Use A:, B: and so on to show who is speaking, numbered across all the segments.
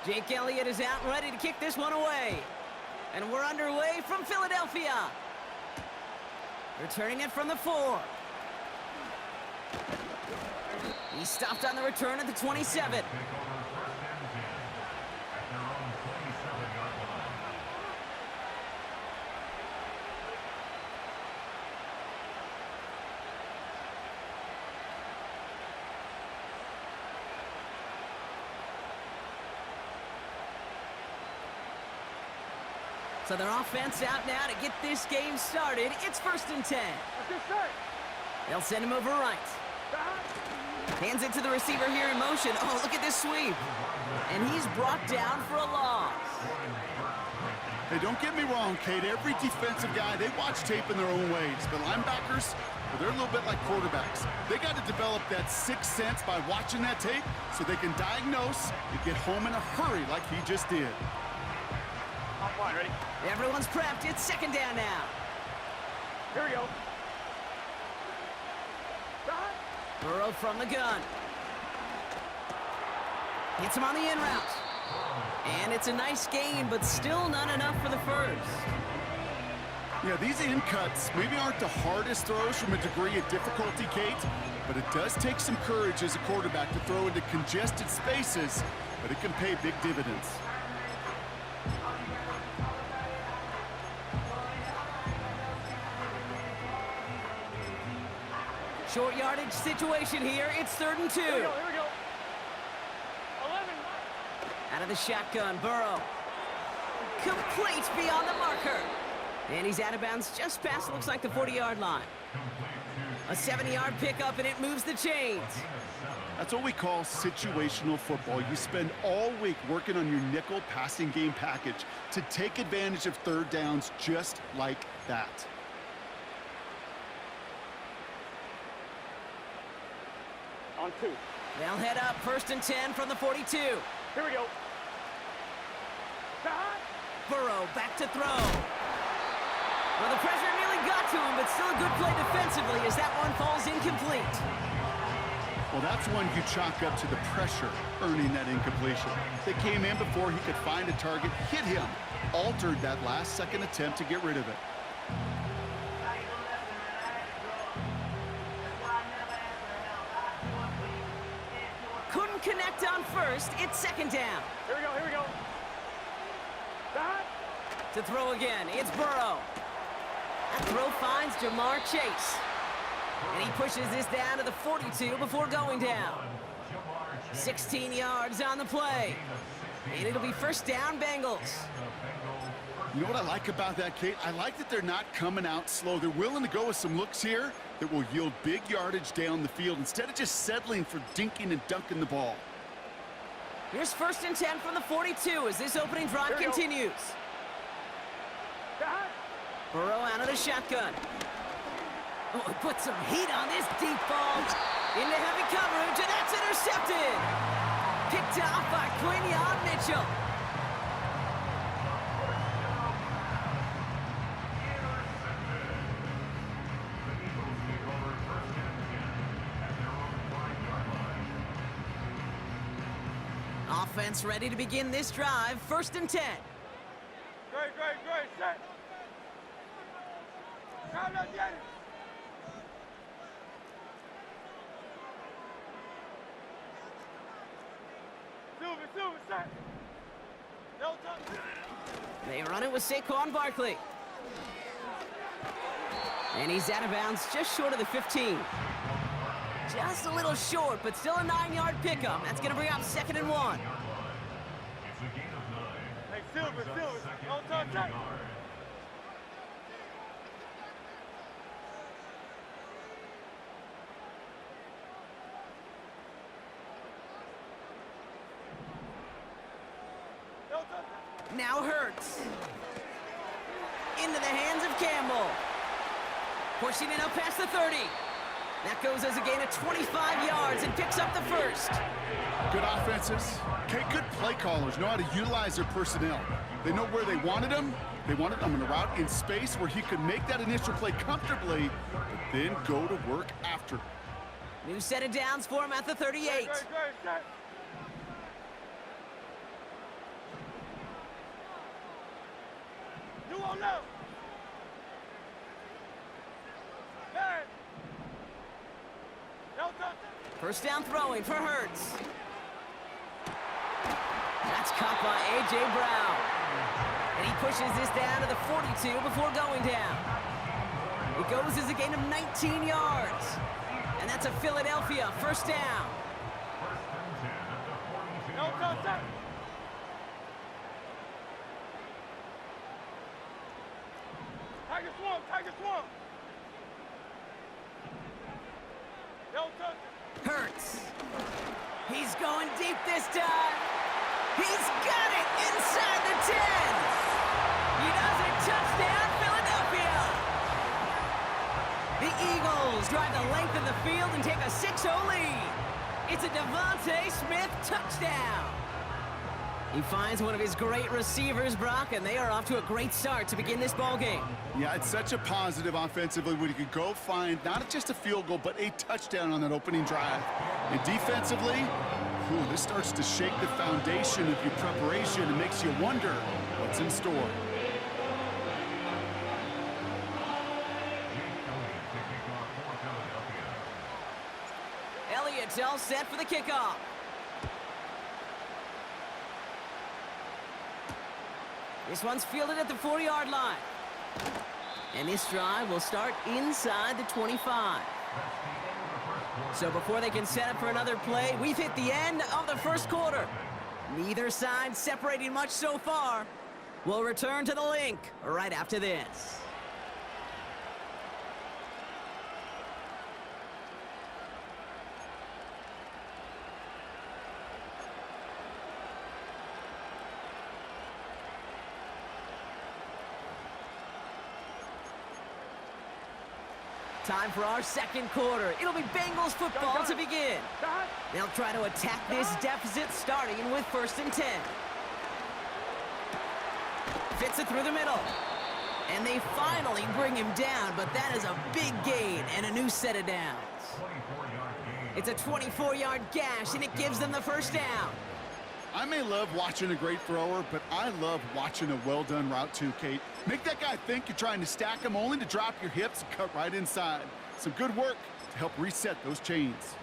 A: Jake Elliott is out and ready to kick this one away. And we're underway from Philadelphia. Returning it from the 4. He stopped on the return at the 27. So their offense out now to get this game started. It's 1st and 10. They'll send him over right. Hands it to the receiver here in motion. Oh, look at this sweep. And he's brought down for a loss.
B: Hey, don't get me wrong, Kate. Every defensive guy, they watch tape in their own ways. But linebackers, well, they're a little bit like quarterbacks. They got to develop that sixth sense by watching that tape so they can diagnose and get home in a hurry like he just did.
C: Line, ready?
A: Everyone's prepped. It's 2nd down now.
C: Here we go.
A: Burrow from the gun. Hits him on the in route. And it's a nice gain, but still not enough for the first.
B: Yeah, these in cuts maybe aren't the hardest throws from a degree of difficulty, Kate, but it does take some courage as a quarterback to throw into congested spaces, but it can pay big dividends.
A: Short yardage situation here. It's 3rd and 2.
C: Here we go. 11.
A: Out of the shotgun, Burrow. Complete beyond the marker. And he's out of bounds just past, looks like, the 40-yard line. A 70-yard pickup, and it moves the chains.
B: That's what we call situational football. You spend all week working on your nickel passing game package to take advantage of 3rd downs just like that.
C: On 2.
A: They'll head up 1st and 10 from the 42.
C: Here we go.
A: Burrow back to throw. Well, the pressure nearly got to him, but still a good play defensively as that one falls incomplete.
B: Well, that's one you chalk up to the pressure earning that incompletion. They came in before he could find a target, hit him, altered that last-second attempt to get rid of it.
A: Couldn't connect on first. It's 2nd down.
C: Here we go. Here we go.
A: To throw again, it's Burrow. That throw finds Jamar Chase. And he pushes this down to the 42 before going down. 16 yards on the play. And it'll be 1st down, Bengals.
B: You know what I like about that, Kate? I like that they're not coming out slow. They're willing to go with some looks here that will yield big yardage down the field instead of just settling for dinking and dunking the ball.
A: Here's 1st and 10 from the 42 as this opening drive continues. Burrow out of the shotgun. Oh, put some heat on this deep ball. Into heavy coverage, and that's intercepted. Picked off by Quinion Mitchell. Offense ready to begin this drive. 1st and 10.
C: Great. Set. Come on, get it. Silver, set. No touch.
A: They run it with Saquon Barkley. And he's out of bounds just short of the 15. Just a little short, but still a 9-yard pickup. That's going to bring up 2nd and 1.
C: Hey, Silver. No touch.
A: Now Hurts. Into the hands of Campbell. Pushing it up past the 30. That goes as a gain of 25 yards and picks up the 1st.
B: Good offenses. Okay, good play callers know how to utilize their personnel. They know where they wanted him. They wanted him in a route in space where he could make that initial play comfortably, but then go to work after.
A: New set of downs for him at the 38.
C: Great. left. Hey. No touch.
A: First down throwing for Hurts. That's caught by A.J. Brown. And he pushes this down to the 42 before going down. It goes as a gain of 19 yards. And that's a Philadelphia first down.
C: No touch. Tiger swamp. Tiger swamp. No touch.
A: Hurts. He's going deep this time. He's got it inside the 10. He does it. Touchdown, Philadelphia. The Eagles drive the length of the field and take a 6-0 lead. It's a Devontae Smith touchdown. He finds one of his great receivers, Brock, and they are off to a great start to begin this ball game.
B: Yeah, it's such a positive offensively when you could go find not just a field goal, but a touchdown on that opening drive. And defensively, this starts to shake the foundation of your preparation and makes you wonder what's in store.
A: Elliott's all set for the kickoff. This one's fielded at the 40-yard line. And this drive will start inside the 25. So before they can set up for another play, we've hit the end of the first quarter. Neither side separating much so far. We'll return to the link right after this. Time for our second quarter. It'll be Bengals football to begin. They'll try to attack this deficit starting with 1st and 10. Fits it through the middle. And they finally bring him down, but that is a big gain and a new set of downs. It's a 24-yard gash, and it gives them the first down.
B: I may love watching a great thrower, but I love watching a well-done route too, Kate. Make that guy think you're trying to stack him only to drop your hips and cut right inside. Some good work to help reset those chains.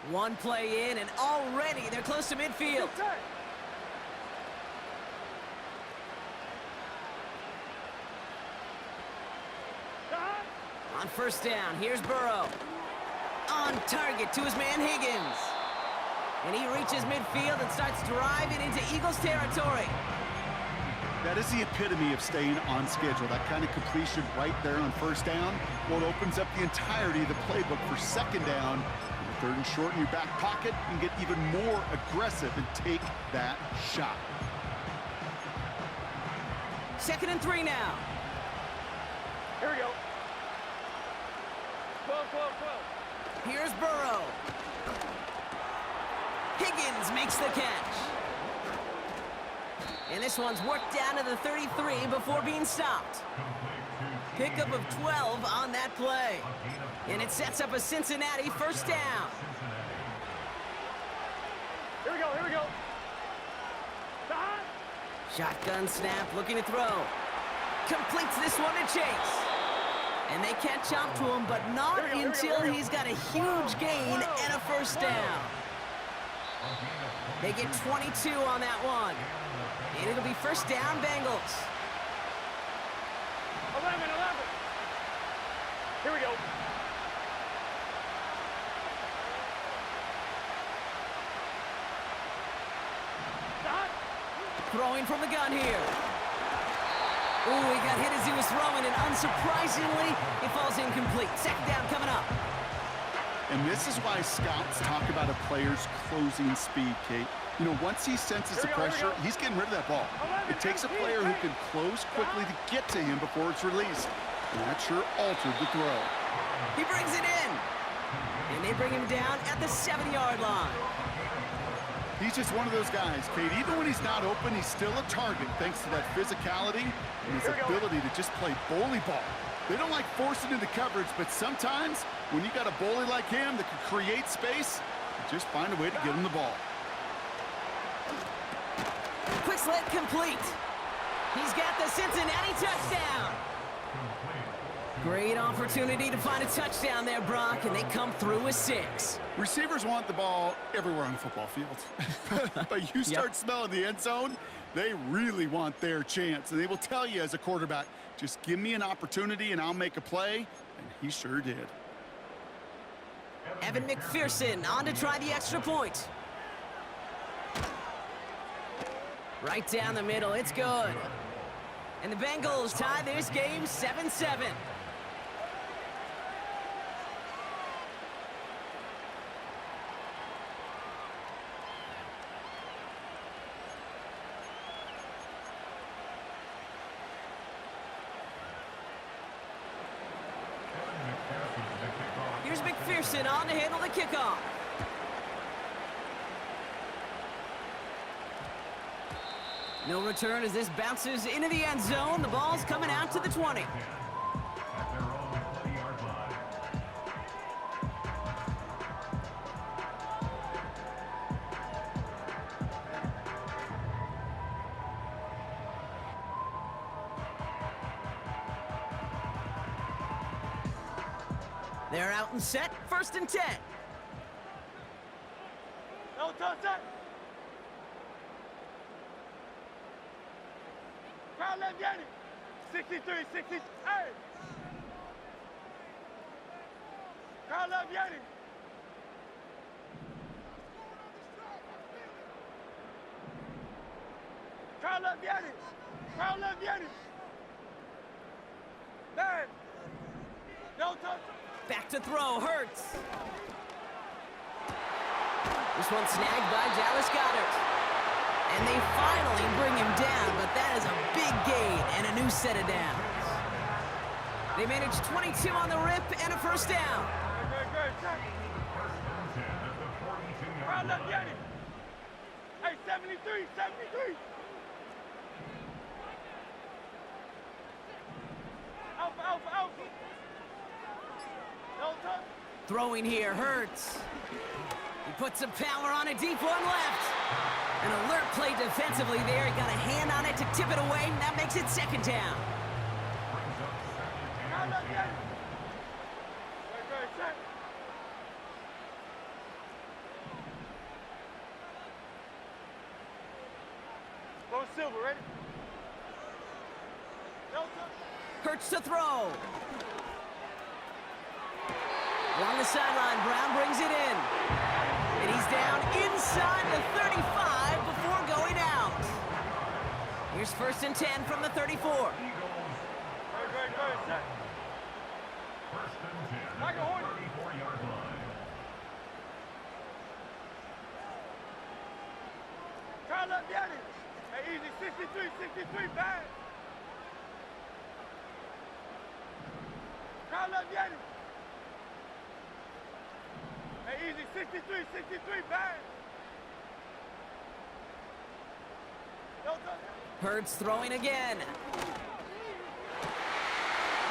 A: One play in, and already they're close to midfield. On first down, here's Burrow. On target to his man Higgins. And he reaches midfield and starts driving into Eagles territory.
B: That is the epitome of staying on schedule. That kind of completion right there on first down. Well, it opens up the entirety of the playbook for second down. Third and short in your back pocket, and get even more aggressive and take that shot.
A: 2nd and 3 now.
C: Here we go. 12.
A: Here's Burrow. Higgins makes the catch. And this one's worked down to the 33 before being stopped. Pickup of 12 on that play. And it sets up a Cincinnati first down.
C: Here we go.
A: Shotgun snap, looking to throw. Completes this one to Chase. And they catch up to him, but not until he's got a huge gain and a first down. They get 22 on that one. And it'll be first down, Bengals.
C: 11. Here we go.
A: Throwing from the gun here. Ooh, he got hit as he was throwing, and unsurprisingly, it falls incomplete. Second down coming up.
B: And this is why scouts talk about a player's closing speed, Kate. You know, once he senses the pressure, he's getting rid of that ball. It takes a player who can close quickly to get to him before it's released. And that sure altered the throw.
A: He brings it in. And they bring him down at the 7-yard line.
B: He's just one of those guys, Kate. Even when he's not open, he's still a target thanks to that physicality and his ability to just play bully ball. They don't like forcing into coverage, but sometimes when you got a bully like him that can create space, you just find a way to get him the ball.
A: Quick slant complete. He's got the Cincinnati touchdown. Great opportunity to find a touchdown there, Brock, and they come through with 6.
B: Receivers want the ball everywhere on the football field. But you start smelling the end zone, they really want their chance. And they will tell you as a quarterback, just give me an opportunity and I'll make a play. And he sure did.
A: Evan McPherson on to try the extra point. Right down the middle, it's good. And the Bengals tie this game 7-7. Here's McPherson on to handle the kickoff. No return as this bounces into the end zone. The ball's coming out to the 20. They're out and set, 1st and 10.
C: No touch that. Crowd left Yanni. 63, 60. Hey. Crowd left Yanni. Crowd left Yanni. Crowd left Yanni. Man. No touch.
A: Back to throw, Hurts. This one snagged by Dallas Goedert. And they finally bring him down, but that is a big gain and a new set of downs. They managed 22 on the rip and a 1st down.
C: Good. Crowd left Yanni. Hey, 73, 73. Alpha. No touch.
A: Throwing here, Hurts. He puts some power on a deep one left. An alert play defensively there. He got a hand on it to tip it away, and that makes it 2nd down.
C: Crowd left Yanni. Good, set. Go Silver, ready? No touch.
A: Hurts to throw. Along the sideline, Brown brings it in. And he's down inside the 35 before going out. Here's 1st and 10 from the 34.
C: Good, set. Like a hornet. Crowd left Yanni. Hey, easy, 63, bang. Crowd left Yanni. Hey, easy, 63, bang. No touch.
A: Hurts throwing again.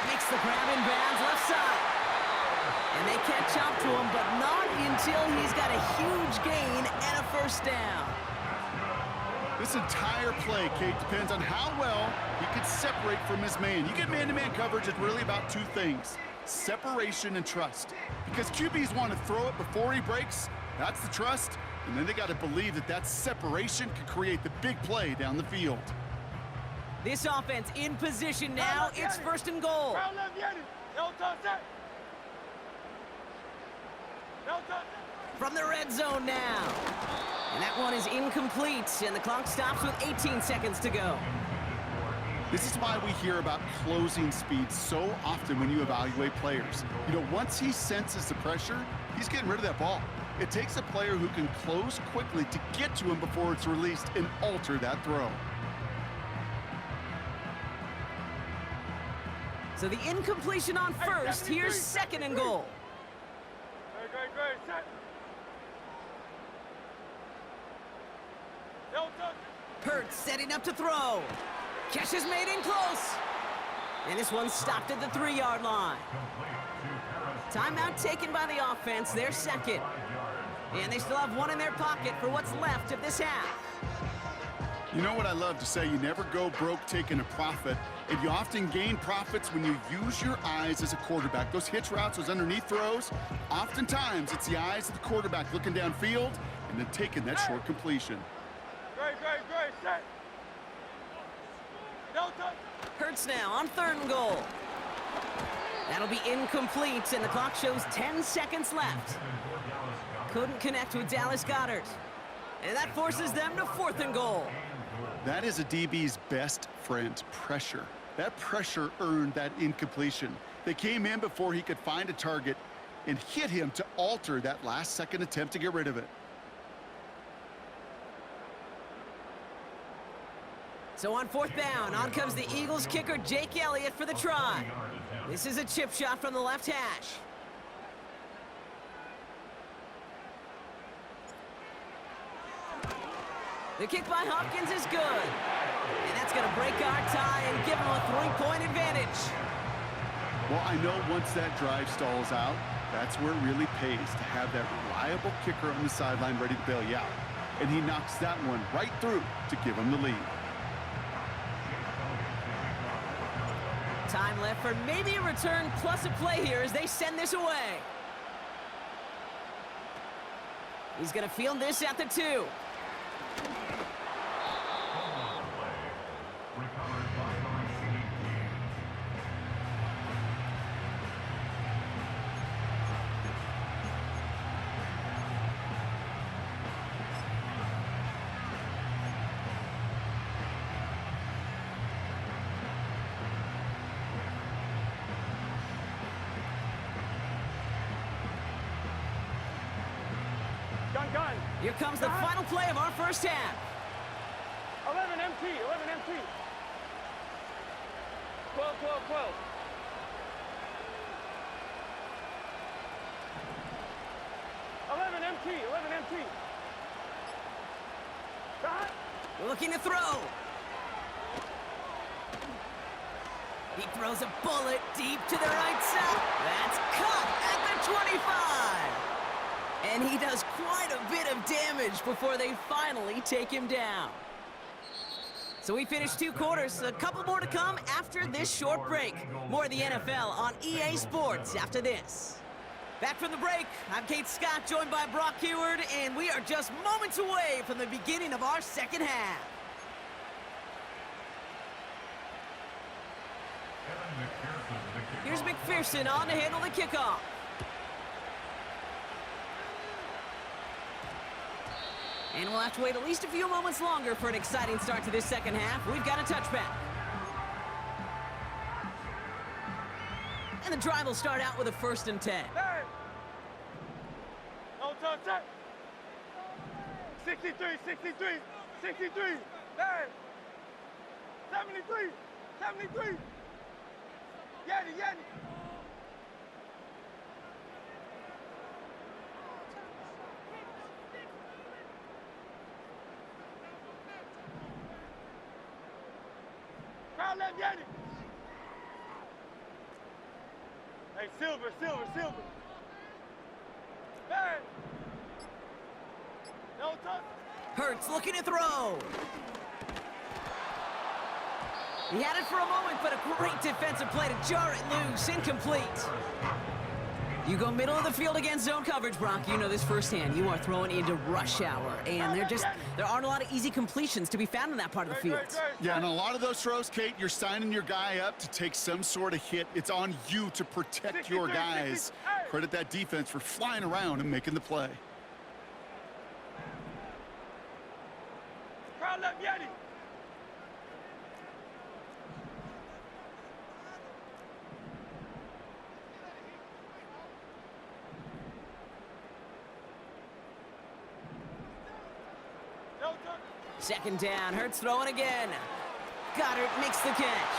A: Makes the grab in bounds left side. And they catch up to him, but not until he's got a huge gain and a 1st down.
B: This entire play, Kate, depends on how well he could separate from his man. You get man-to-man coverage, it's really about 2 things. Separation and trust. Because QBs want to throw it before he breaks. That's the trust. And then they got to believe that that separation could create the big play down the field.
A: This offense in position now. It's 1st and goal.
C: Crowd left Yanni. No touch that. No touch.
A: From the red zone now. And that one is incomplete, and the clock stops with 18 seconds to go.
B: This is why we hear about closing speed so often when you evaluate players. You know, once he senses the pressure, he's getting rid of that ball. It takes a player who can close quickly to get to him before it's released and alter that throw.
A: So the incompletion on 1st. Here's 2nd and goal.
C: Great, set. No touch.
A: Hurts setting up to throw. Catch is made in close. And this one stopped at the 3-yard line. Timeout taken by the offense, their 2nd. And they still have one in their pocket for what's left of this half.
B: You know what I love to say? You never go broke taking a profit, and you often gain profits when you use your eyes as a quarterback. Those hitch routes, those underneath throws, oftentimes it's the eyes of the quarterback looking downfield and then taking that short completion.
C: Great, set. No touch.
A: Hurts now on 3rd and goal. That'll be incomplete, and the clock shows 10 seconds left. Couldn't connect with Dallas Goedert. And that forces them to 4th and goal.
B: That is a DB's best friend, pressure. That pressure earned that incompletion. They came in before he could find a target and hit him to alter that last-second attempt to get rid of it.
A: So on 4th down, on comes the Eagles kicker Jake Elliott for the try. This is a chip shot from the left hash. The kick by Hopkins is good. And that's going to break our tie and give them a 3-point advantage.
B: Well, I know once that drive stalls out, that's where it really pays to have that reliable kicker on the sideline ready to bail you out. And he knocks that one right through to give him the lead.
A: Time left for maybe a return plus a play here as they send this away. He's going to field this at the 2.
C: Gun.
A: Here comes the final play of our first half.
C: 11 MT. 12. 11 MT. Got.
A: Looking to throw. He throws a bullet deep to the right side. That's caught at the 25. And he does quite a bit of damage before they finally take him down. So we finished 2 quarters. A couple more to come after this short break. More of the NFL on EA Sports after this. Back from the break, I'm Kate Scott, joined by Brock Huard, and we are just moments away from the beginning of our second half. Here's McPherson on to handle the kickoff. And we'll have to wait at least a few moments longer for an exciting start to this second half. We've got a touchback. And the drive will start out with a 1st and 10.
C: Hey. No touch. 63. Hey. 73. Yeti. Crowd left Yeti. Hey, Silver. Hey. No touch.
A: Hurts looking to throw. He had it for a moment, but a great defensive play to jar it loose. Incomplete. You go middle of the field against zone coverage, Brock. You know this firsthand. You are throwing into rush hour, and there aren't a lot of easy completions to be found in that part of the field.
B: Yeah, and a lot of those throws, Kate, you're signing your guy up to take some sort of hit. It's on you to protect your guys. Credit that defense for flying around and making the play.
C: Crowd left Yeti.
A: Second down, Hurts throwing again. Goedert makes the catch.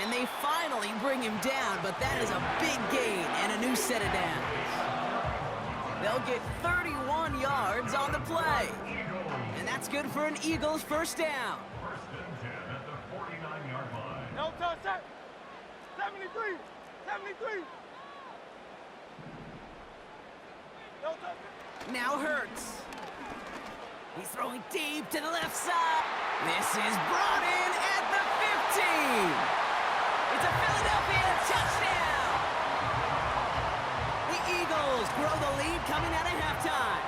A: And they finally bring him down, but that is a big gain and a new set of downs. They'll get 31 yards on the play. And that's good for an Eagles first down.
D: First and 10 at the 49-yard line.
C: No touch. 73. No touch.
A: Now Hurts. He's throwing deep to the left side. This is brought in at the 15. It's a Philadelphia touchdown. The Eagles grow the lead coming out of halftime.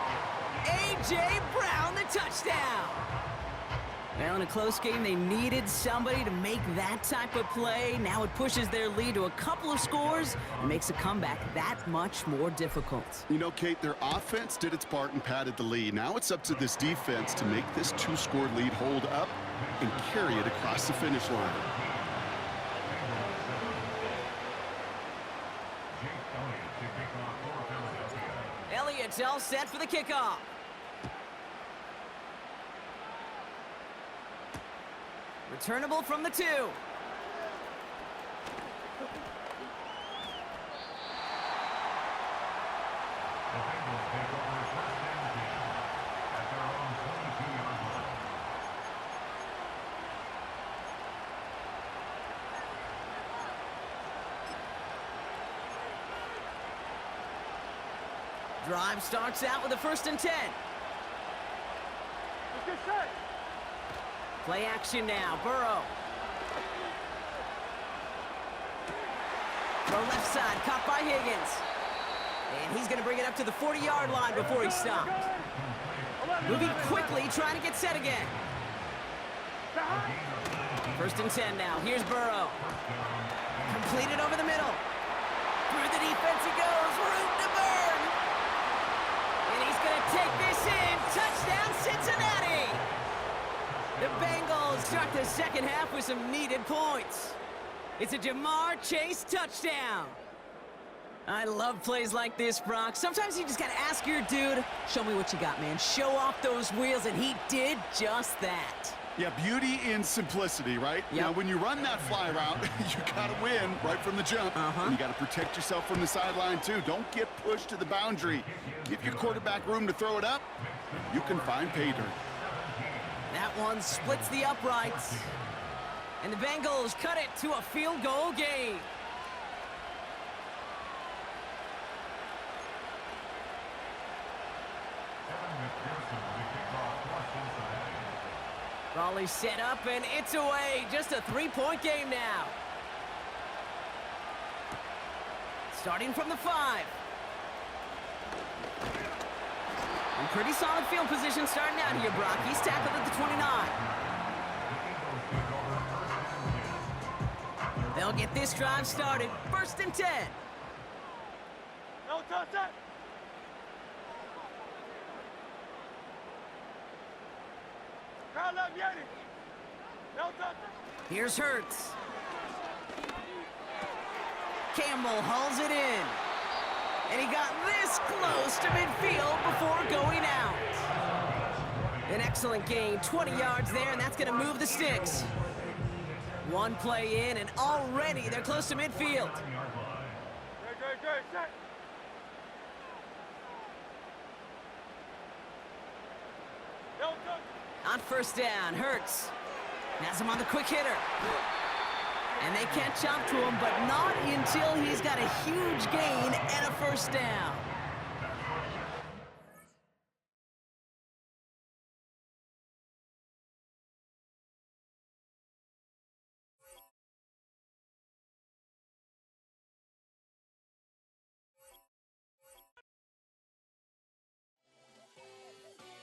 A: A.J. Brown, the touchdown. Well, in a close game, they needed somebody to make that type of play. Now it pushes their lead to a couple of scores and makes a comeback that much more difficult.
B: You know, Kate, their offense did its part and padded the lead. Now it's up to this defense to make this two-score lead hold up and carry it across the finish line.
A: Elliott's all set for the kickoff. Returnable from the 2. Drive starts out with a 1st and 10.
C: Let's get set.
A: Play action now, Burrow. Throw left side, caught by Higgins. And he's going to bring it up to the 40-yard line before he stopped. Moving quickly, trying to get set again. 1st and 10 now. Here's Burrow. Completed over the middle. Through the defense he goes. Room to burn. And he's going to take this in. Touchdown, Cincinnati. The Bengals start the second half with some needed points. It's a Ja'Marr Chase touchdown. I love plays like this, Brock. Sometimes you just got to ask your dude, show me what you got, man. Show off those wheels, and he did just that.
B: Yeah, beauty in simplicity, right?
A: Yep.
B: Now, when you run that fly route, you got to win right from the jump. And you got to protect yourself from the sideline, too. Don't get pushed to the boundary. Give your quarterback room to throw it up. You can find pay dirt.
A: That one splits the uprights. And the Bengals cut it to a field goal game. Raleigh set up, and it's away. Just a 3-point game now. Starting from the 5. And pretty solid field position starting out here, Brock. He's tackled at the 29. They'll get this drive started. 1st and 10.
C: No touch that. Crowd left Yeti. No touch that.
A: Here's Hurts. Campbell hauls it in. And he got this close to midfield before going out. An excellent gain, 20 yards there, and that's going to move the sticks. One play in, and already they're close to midfield.
C: Good, set. No touch.
A: On 1st down, Hurts has him on the quick hitter. And they can't jump to him, but not until he's got a huge gain and a 1st down.